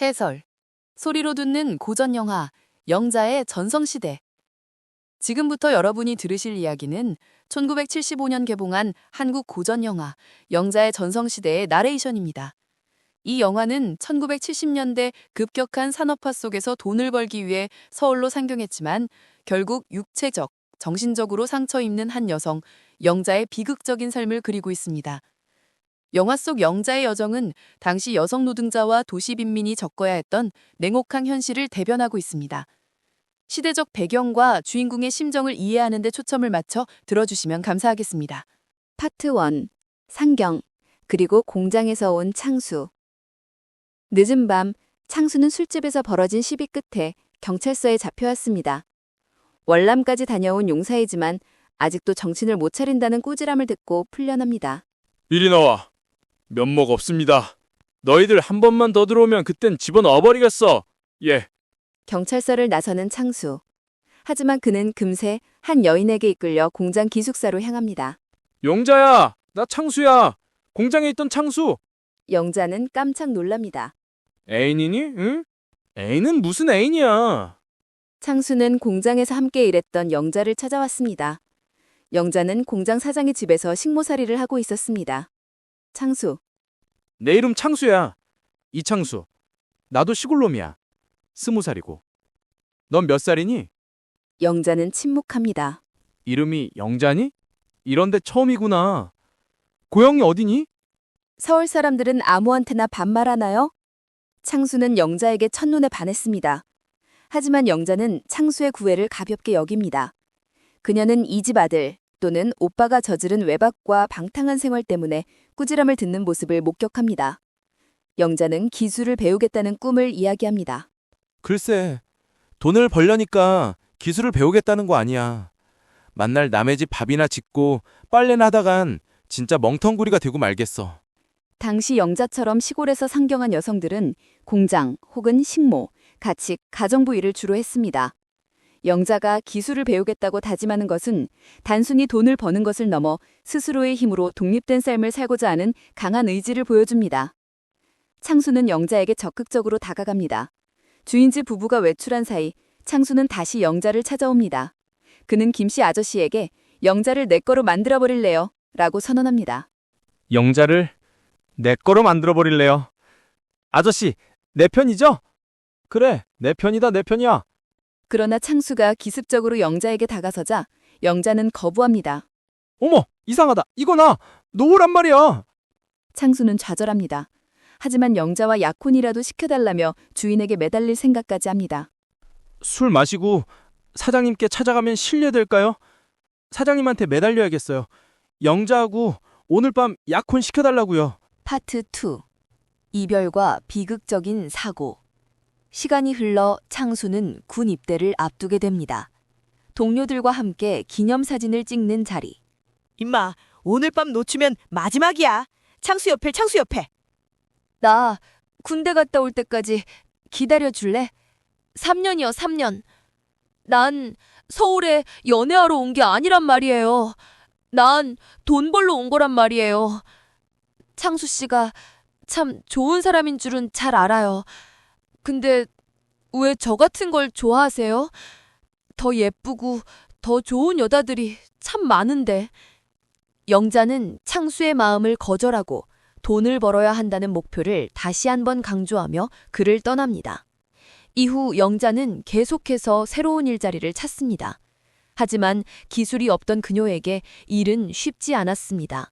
해설. 소리로 듣는 고전 영화 영자의 전성시대. 지금부터 여러분이 들으실 이야기는 1975년 개봉한 한국 고전 영화 영자의 전성시대의 나레이션입니다. 이 영화는 1970년대 급격한 산업화 속에서 돈을 벌기 위해 서울로 상경했지만 결국 육체적, 정신적으로 상처 입는 한 여성 영자의 비극적인 삶을 그리고 있습니다. 영화 속 영자의 여정은 당시 여성 노동자와 도시 빈민이 겪어야 했던 냉혹한 현실을 대변하고 있습니다. 시대적 배경과 주인공의 심정을 이해하는 데 초점을 맞춰 들어주시면 감사하겠습니다. 파트 1. 상경, 그리고 공장에서 온 창수. 늦은 밤, 창수는 술집에서 벌어진 시비 끝에 경찰서에 잡혀왔습니다. 월남까지 다녀온 용사이지만 아직도 정신을 못 차린다는 꾸지람을 듣고 풀려납니다. 이리 나와. 면목 없습니다. 너희들 한 번만 더 들어오면 그땐 집어넣어버리겠어. 예. 경찰서를 나서는 창수. 하지만 그는 금세 한 여인에게 이끌려 공장 기숙사로 향합니다. 용자야, 나 창수야. 공장에 있던 창수. 영자는 깜짝 놀랍니다. 애인이니? 응? 애인은 무슨 애인이야. 창수는 공장에서 함께 일했던 영자를 찾아왔습니다. 영자는 공장 사장의 집에서 식모살이를 하고 있었습니다. 창수. 내 이름 창수야. 이창수. 나도 시골놈이야. 20살이고. 넌 몇 살이니? 영자는 침묵합니다. 이름이 영자니? 이런데 처음이구나. 고향이 어디니? 서울 사람들은 아무한테나 반말하나요? 창수는 영자에게 첫눈에 반했습니다. 하지만 영자는 창수의 구애를 가볍게 여깁니다. 그녀는 이 집 아들 또는 오빠가 저지른 외박과 방탕한 생활 때문에 꾸지람을 듣는 모습을 목격합니다. 영자는 기술을 배우겠다는 꿈을 이야기합니다. 글쎄, 돈을 벌려니까 기술을 배우겠다는 거 아니야. 만날 남의 집 밥이나 짓고 빨래나 하다간 진짜 멍텅구리가 되고 말겠어. 당시 영자처럼 시골에서 상경한 여성들은 공장 혹은 식모, 가축, 가정부 일을 주로 했습니다. 영자가 기술을 배우겠다고 다짐하는 것은 단순히 돈을 버는 것을 넘어 스스로의 힘으로 독립된 삶을 살고자 하는 강한 의지를 보여줍니다. 창수는 영자에게 적극적으로 다가갑니다. 주인집 부부가 외출한 사이 창수는 다시 영자를 찾아옵니다. 그는 김씨 아저씨에게 영자를 내 거로 만들어버릴래요 라고 선언합니다. 영자를 내 거로 만들어버릴래요. 아저씨, 내 편이죠? 그래, 내 편이다, 내 편이야. 그러나 창수가 기습적으로 영자에게 다가서자 영자는 거부합니다. 어머, 이상하다. 이거 나 놓으란 말이야. 창수는 좌절합니다. 하지만 영자와 약혼이라도 시켜달라며 주인에게 매달릴 생각까지 합니다. 술 마시고 사장님께 찾아가면 실례될까요? 사장님한테 매달려야겠어요. 영자하고 오늘 밤 약혼 시켜달라고요. 파트 2. 이별과 비극적인 사고. 시간이 흘러 창수는 군 입대를 앞두게 됩니다. 동료들과 함께 기념사진을 찍는 자리. 임마, 오늘 밤 놓치면 마지막이야. 창수 옆에, 창수 옆에. 나 군대 갔다 올 때까지 기다려줄래? 3년이요, 3년. 난 서울에 연애하러 온 게 아니란 말이에요. 난 돈 벌러 온 거란 말이에요. 창수 씨가 참 좋은 사람인 줄은 잘 알아요. 근데 왜 저 같은 걸 좋아하세요? 더 예쁘고 더 좋은 여자들이 참 많은데. 영자는 창수의 마음을 거절하고 돈을 벌어야 한다는 목표를 다시 한번 강조하며 그를 떠납니다. 이후 영자는 계속해서 새로운 일자리를 찾습니다. 하지만 기술이 없던 그녀에게 일은 쉽지 않았습니다.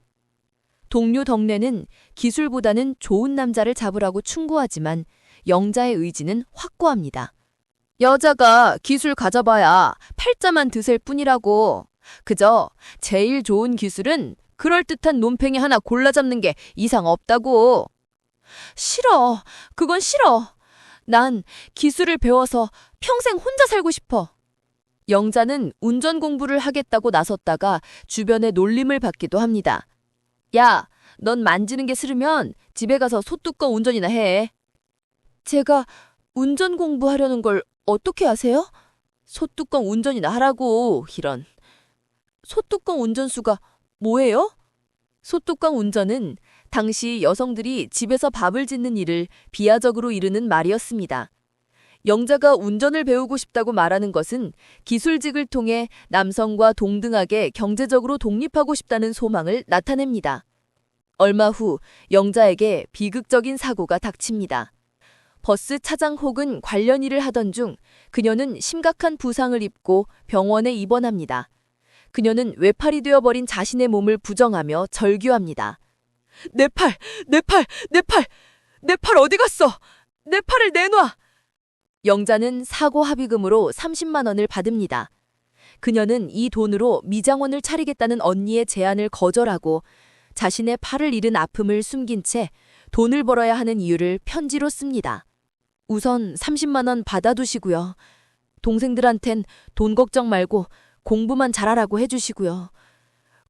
동료 덕내는 기술보다는 좋은 남자를 잡으라고 충고하지만 영자의 의지는 확고합니다. 여자가 기술 가져봐야 팔자만 드셀 뿐이라고. 그저 제일 좋은 기술은 그럴듯한 논팽이 하나 골라 잡는 게 이상 없다고. 싫어. 그건 싫어. 난 기술을 배워서 평생 혼자 살고 싶어. 영자는 운전 공부를 하겠다고 나섰다가 주변의 놀림을 받기도 합니다. 야, 넌 만지는 게 싫으면 집에 가서 소뚜껑 운전이나 해. 제가 운전 공부하려는 걸 어떻게 아세요? 소뚜껑 운전이나 하라고, 이런. 소뚜껑 운전수가 뭐예요? 소뚜껑 운전은 당시 여성들이 집에서 밥을 짓는 일을 비하적으로 이르는 말이었습니다. 영자가 운전을 배우고 싶다고 말하는 것은 기술직을 통해 남성과 동등하게 경제적으로 독립하고 싶다는 소망을 나타냅니다. 얼마 후 영자에게 비극적인 사고가 닥칩니다. 버스 차장 혹은 관련 일을 하던 중 그녀는 심각한 부상을 입고 병원에 입원합니다. 그녀는 외팔이 되어버린 자신의 몸을 부정하며 절규합니다. 내 팔, 내 팔, 내 팔, 내 팔 어디 갔어? 내 팔을 내놔! 영자는 사고 합의금으로 30만 원을 받습니다. 그녀는 이 돈으로 미장원을 차리겠다는 언니의 제안을 거절하고 자신의 팔을 잃은 아픔을 숨긴 채 돈을 벌어야 하는 이유를 편지로 씁니다. 우선 30만 원 받아두시고요. 동생들한텐 돈 걱정 말고 공부만 잘하라고 해주시고요.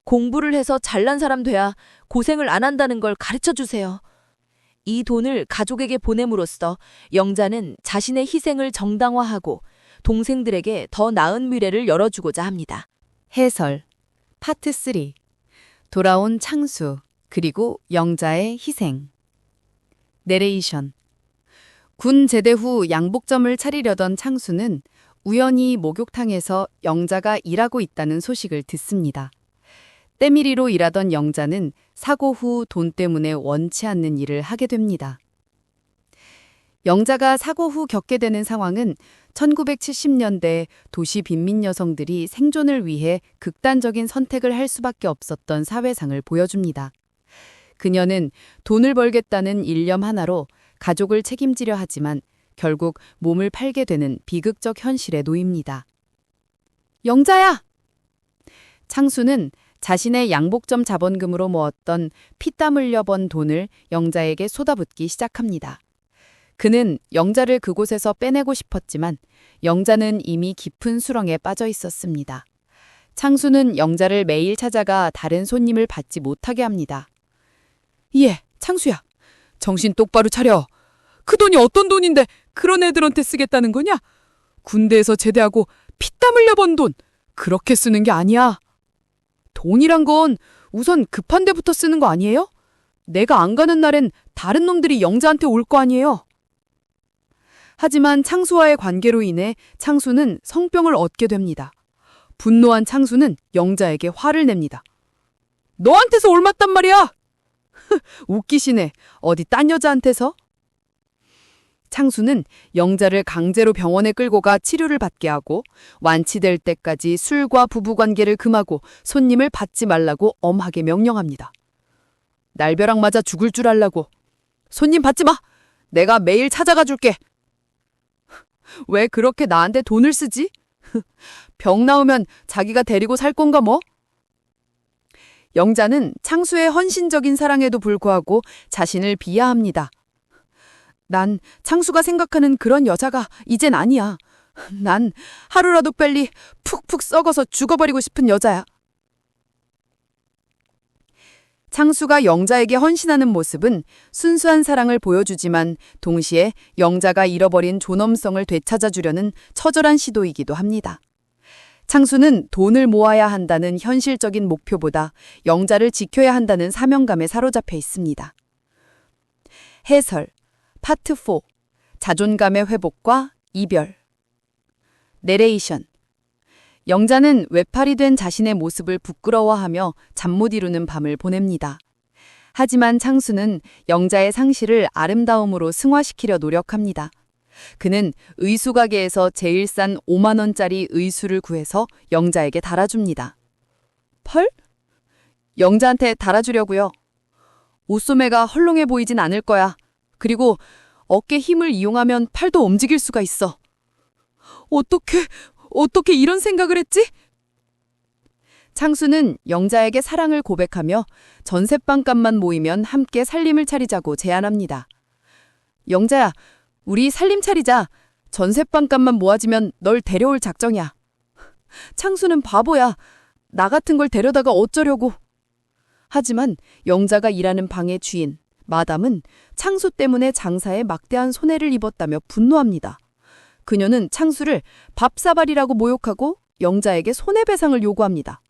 공부를 해서 잘난 사람 돼야 고생을 안 한다는 걸 가르쳐 주세요. 이 돈을 가족에게 보냄으로써 영자는 자신의 희생을 정당화하고 동생들에게 더 나은 미래를 열어주고자 합니다. 해설 파트 3 돌아온 창수 그리고 영자의 희생. 내레이션. 군 제대 후 양복점을 차리려던 창수는 우연히 목욕탕에서 영자가 일하고 있다는 소식을 듣습니다. 때밀이로 일하던 영자는 사고 후 돈 때문에 원치 않는 일을 하게 됩니다. 영자가 사고 후 겪게 되는 상황은 1970년대 도시 빈민 여성들이 생존을 위해 극단적인 선택을 할 수밖에 없었던 사회상을 보여줍니다. 그녀는 돈을 벌겠다는 일념 하나로 가족을 책임지려 하지만 결국 몸을 팔게 되는 비극적 현실에 놓입니다. 영자야! 창수는 자신의 양복점 자본금으로 모았던 피땀 흘려 번 돈을 영자에게 쏟아붓기 시작합니다. 그는 영자를 그곳에서 빼내고 싶었지만 영자는 이미 깊은 수렁에 빠져 있었습니다. 창수는 영자를 매일 찾아가 다른 손님을 받지 못하게 합니다. 예, 창수야. 정신 똑바로 차려. 그 돈이 어떤 돈인데 그런 애들한테 쓰겠다는 거냐? 군대에서 제대하고 피땀 흘려 번 돈. 그렇게 쓰는 게 아니야. 돈이란 건 우선 급한 데부터 쓰는 거 아니에요? 내가 안 가는 날엔 다른 놈들이 영자한테 올 거 아니에요? 하지만 창수와의 관계로 인해 창수는 성병을 얻게 됩니다. 분노한 창수는 영자에게 화를 냅니다. 너한테서 옮았단 말이야! 웃기시네. 어디 딴 여자한테서? 창수는 영자를 강제로 병원에 끌고 가 치료를 받게 하고 완치될 때까지 술과 부부관계를 금하고 손님을 받지 말라고 엄하게 명령합니다. 날벼락 맞아 죽을 줄 알라고. 손님 받지 마. 내가 매일 찾아가 줄게. 왜 그렇게 나한테 돈을 쓰지? 병 나오면 자기가 데리고 살 건가 뭐? 영자는 창수의 헌신적인 사랑에도 불구하고 자신을 비하합니다. 난 창수가 생각하는 그런 여자가 이젠 아니야. 난 하루라도 빨리 푹푹 썩어서 죽어버리고 싶은 여자야. 창수가 영자에게 헌신하는 모습은 순수한 사랑을 보여주지만 동시에 영자가 잃어버린 존엄성을 되찾아주려는 처절한 시도이기도 합니다. 창수는 돈을 모아야 한다는 현실적인 목표보다 영자를 지켜야 한다는 사명감에 사로잡혀 있습니다. 해설 파트 4 자존감의 회복과 이별. 내레이션. 영자는 외팔이 된 자신의 모습을 부끄러워하며 잠 못 이루는 밤을 보냅니다. 하지만 창수는 영자의 상실을 아름다움으로 승화시키려 노력합니다. 그는 의수 가게에서 제일 싼 5만 원짜리 의수를 구해서 영자에게 달아줍니다. 펄? 영자한테 달아주려고요. 옷소매가 헐렁해 보이진 않을 거야. 그리고 어깨 힘을 이용하면 팔도 움직일 수가 있어. 어떻게 이런 생각을 했지? 창수는 영자에게 사랑을 고백하며 전셋방값만 모이면 함께 살림을 차리자고 제안합니다. 영자야, 우리 살림 차리자. 전셋방값만 모아지면 널 데려올 작정이야. 창수는 바보야. 나 같은 걸 데려다가 어쩌려고. 하지만 영자가 일하는 방의 주인, 마담은 창수 때문에 장사에 막대한 손해를 입었다며 분노합니다. 그녀는 창수를 밥사발이라고 모욕하고 영자에게 손해배상을 요구합니다.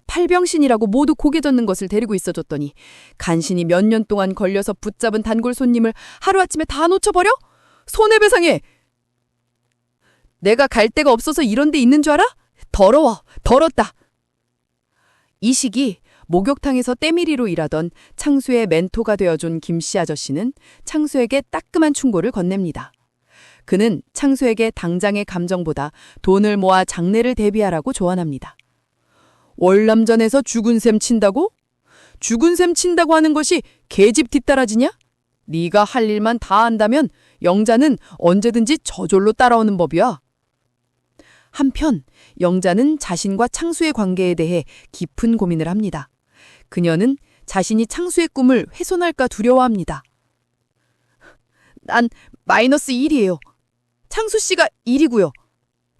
팔병신이라고 모두 고개 젓는 것을 데리고 있어줬더니 간신히 몇 년 동안 걸려서 붙잡은 단골 손님을 하루아침에 다 놓쳐버려? 손해배상해! 내가 갈 데가 없어서 이런 데 있는 줄 알아? 더러워! 더럽다! 이 시기 목욕탕에서 때밀이로 일하던 창수의 멘토가 되어준 김씨 아저씨는 창수에게 따끔한 충고를 건넵니다. 그는 창수에게 당장의 감정보다 돈을 모아 장래를 대비하라고 조언합니다. 월남전에서 죽은 셈 친다고? 죽은 셈 친다고 하는 것이 계집 뒷따라지냐? 네가 할 일만 다 한다면 영자는 언제든지 저절로 따라오는 법이야. 한편 영자는 자신과 창수의 관계에 대해 깊은 고민을 합니다. 그녀는 자신이 창수의 꿈을 훼손할까 두려워합니다. 난 마이너스 1이에요. 창수 씨가 1이고요.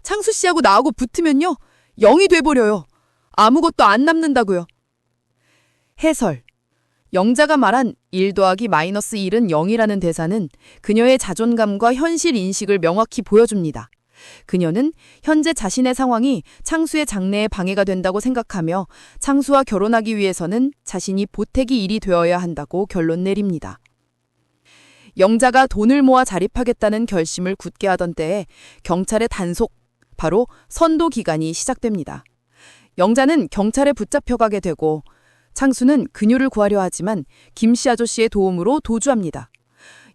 창수 씨하고 나하고 붙으면요. 0이 돼버려요. 아무것도 안 남는다고요. 해설. 영자가 말한 1 더하기 마이너스 1은 0이라는 대사는 그녀의 자존감과 현실 인식을 명확히 보여줍니다. 그녀는 현재 자신의 상황이 창수의 장래에 방해가 된다고 생각하며 창수와 결혼하기 위해서는 자신이 보태기 1이 되어야 한다고 결론 내립니다. 영자가 돈을 모아 자립하겠다는 결심을 굳게 하던 때에 경찰의 단속, 바로 선도 기간이 시작됩니다. 영자는 경찰에 붙잡혀가게 되고 창수는 그녀를 구하려 하지만 김씨 아저씨의 도움으로 도주합니다.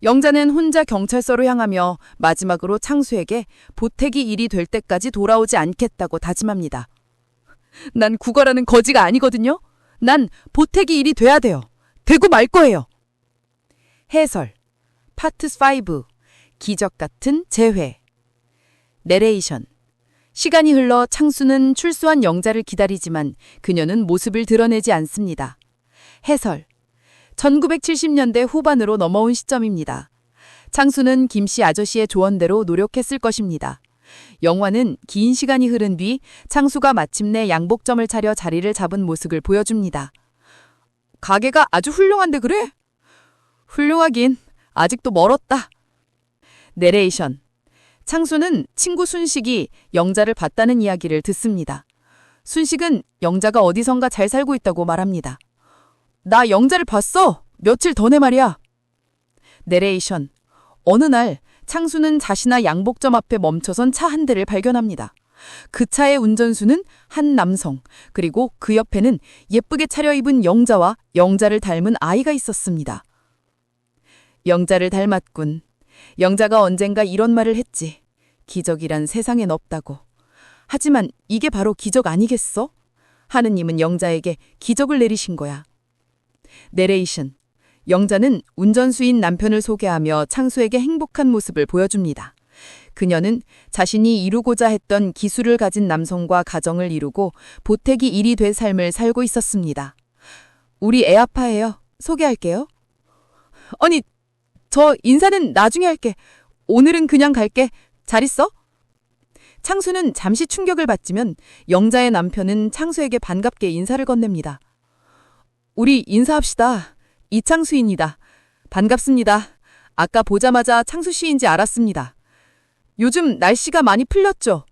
영자는 혼자 경찰서로 향하며 마지막으로 창수에게 보태기 1이 될 때까지 돌아오지 않겠다고 다짐합니다. 난 구걸하는 거지가 아니거든요. 난 보태기 1이 돼야 돼요. 되고 말 거예요. 해설. 파트 5. 기적 같은 재회. 내레이션. 시간이 흘러 창수는 출소한 영자를 기다리지만 그녀는 모습을 드러내지 않습니다. 해설. 1970년대 후반으로 넘어온 시점입니다. 창수는 김씨 아저씨의 조언대로 노력했을 것입니다. 영화는 긴 시간이 흐른 뒤 창수가 마침내 양복점을 차려 자리를 잡은 모습을 보여줍니다. 가게가 아주 훌륭한데 그래? 훌륭하긴 아직도 멀었다. 내레이션. 창수는 친구 순식이 영자를 봤다는 이야기를 듣습니다. 순식은 영자가 어디선가 잘 살고 있다고 말합니다. 나 영자를 봤어. 며칠 전에 말이야. 내레이션. 어느 날 창수는 자신아 양복점 앞에 멈춰선 차 한 대를 발견합니다. 그 차의 운전수는 한 남성, 그리고 그 옆에는 예쁘게 차려입은 영자와 영자를 닮은 아이가 있었습니다. 영자를 닮았군. 영자가 언젠가 이런 말을 했지. 기적이란 세상엔 없다고. 하지만 이게 바로 기적 아니겠어? 하느님은 영자에게 기적을 내리신 거야. 내레이션. 영자는 운전수인 남편을 소개하며 창수에게 행복한 모습을 보여줍니다. 그녀는 자신이 이루고자 했던 기술을 가진 남성과 가정을 이루고 보태기 1이 될 삶을 살고 있었습니다. 우리 애 아파해요. 소개할게요. 아니, 저 인사는 나중에 할게. 오늘은 그냥 갈게. 잘 있어? 창수는 잠시 충격을 받지만 영자의 남편은 창수에게 반갑게 인사를 건넵니다. 우리 인사합시다. 이창수입니다. 반갑습니다. 아까 보자마자 창수 씨인지 알았습니다. 요즘 날씨가 많이 풀렸죠?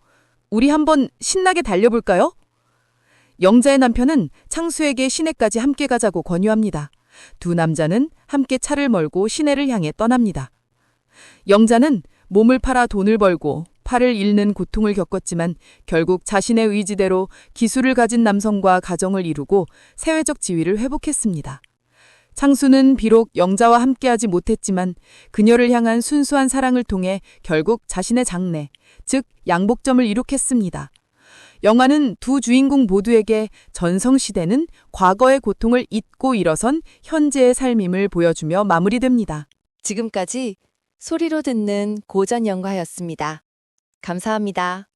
우리 한번 신나게 달려볼까요? 영자의 남편은 창수에게 시내까지 함께 가자고 권유합니다. 두 남자는 함께 차를 몰고 시내를 향해 떠납니다. 영자는 몸을 팔아 돈을 벌고 팔을 잃는 고통을 겪었지만 결국 자신의 의지대로 기술을 가진 남성과 가정을 이루고 사회적 지위를 회복했습니다. 창수는 비록 영자와 함께하지 못했지만 그녀를 향한 순수한 사랑을 통해 결국 자신의 장래, 즉 양복점을 이룩했습니다. 영화는 두 주인공 모두에게 전성시대는 과거의 고통을 잊고 일어선 현재의 삶임을 보여주며 마무리됩니다. 지금까지 소리로 듣는 고전 영화였습니다. 감사합니다.